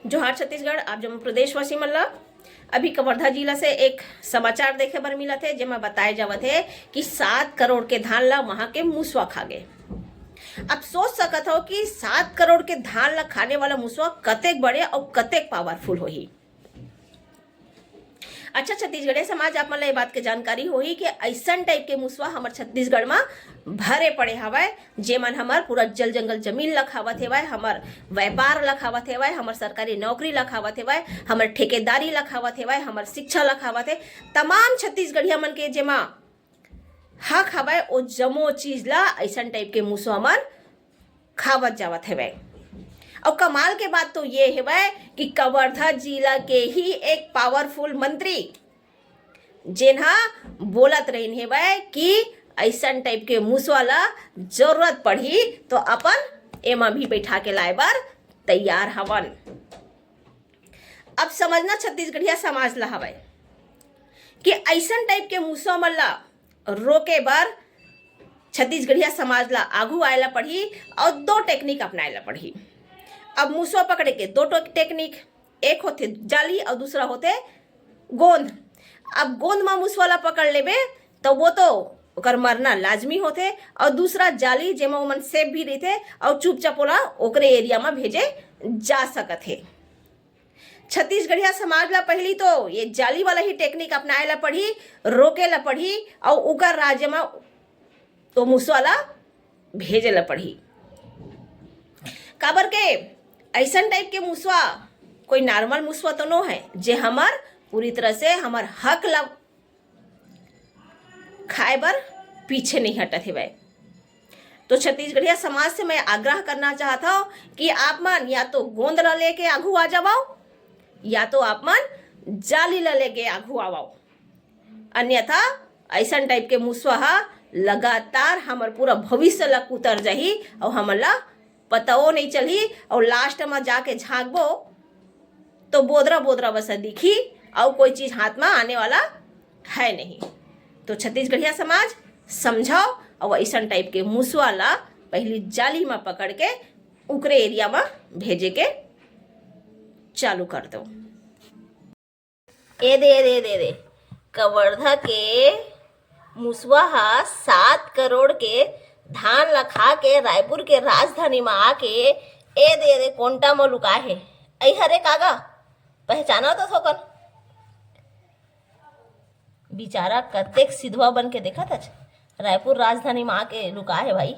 जोहार छत्तीसगढ़। आप जम्मू प्रदेशवासी मन ला अभी कवर्धा जिला से एक समाचार देखे बर मिला थे, जेमा बताए जावत है कि 7 करोड़ के धान ला वहां के मूसवा खा गए। अब सोच सकत हो कि 7 करोड़ के धान ला खाने वाला मूसवा कतेक बड़े और कतेक पावरफुल होही। अच्छा, छत्तीसगढ़ी समाज आप मन ला ये बात के जानकारी होही कि ऐसन टाइप के मूसवा हमर छत्तीसगढ़ में भरे पड़े हवय, जेमन हमर पूरा जल जंगल जमीन ला खावत हेवय, हमर व्यापार ला खावत हेवय, हमर सरकारी नौकरी ला खावत हेवय, हमर ठेकेदारी ला खावत हेवय, हमर शिक्षा ला खावत है। तमाम छत्तीसगढ़िया मन के जेमा हक हवय ओ जमो चीज ला ऐसन टाइप के मूसवा मन खावत जावत हेवय। और कमाल के बात तो ये है वह कि कवर्धा जिला के ही एक पावरफुल मंत्री जिन्हा बोलत रही है वह कि ऐसन टाइप के मूसवा ला जरूरत पड़ी तो अपन एमा भी बैठा के लाए बर तैयार हवन। अब समझना छत्तीसगढ़िया समाज ला हवय कि ऐसन टाइप के मूसवा मन ला रोके बर छत्तीसगढ़िया समाज ला आगू आए ला पड़ी और 2 टेक्निक अपनाए ला पड़ी। अब मूसवा पकड़े के 2 टेक्निक, एक होते जाली और दूसरा होते गोंद। अब गोंद में मूसवा ला पकड़ लेबे तो वो तो ओकर मरना लाजमी होते, और दूसरा जाली जेमा ओमन सेफ भी रहते और चुपचाप ओला ओकरे एरिया में भेजे जा सकत है। छत्तीसगढ़िया समाज ला पहली तो ये जाली वाला ही टेक्निक अपनाए ला पड़ी, रोके ला पड़ी और ओकर राज्य में तो मूसवा ला भेजे ला पड़ी। काबर के ऐसन टाइप के मूसवा कोई नॉर्मल मूसवा तो नो है जे हमर पूरी तरह से हमर हक ला खाए बर पीछे नहीं हटत है। तो छत्तीसगढ़िया समाज से मैं आग्रह करना चाहता हूँ कि आप मन या तो गोंद ला लेके आगू आ जाओ या तो आप मन जाली ला लेके आगू आओ, अन्यथा ऐसन टाइप के मूसवा हा लगातार हमर पूरा भविष्य ला उतर जाही और हमन ला पताओ नहीं चली और लास्ट में जाके झाँकबो तो बोदरा बोदरा बस दिखी और कोई चीज हाथ में आने वाला है नहीं। तो छत्तीसगढ़िया समाज समझाओ और ऐसा टाइप के मूसवा ला पहली जाली में पकड़ के उकरे एरिया में भेजे के चालू कर दो। ए दे कवर्धा के मूसवा हा 7 करोड़ के धान ला खा के रायपुर के राजधानी में आके ए दे कोंटा में लुका है। ऐ हरे कागा पहचाना तो थोकन बेचारा कतेक सिधवा बन के देखा था, रायपुर राजधानी में आके लुका है भाई।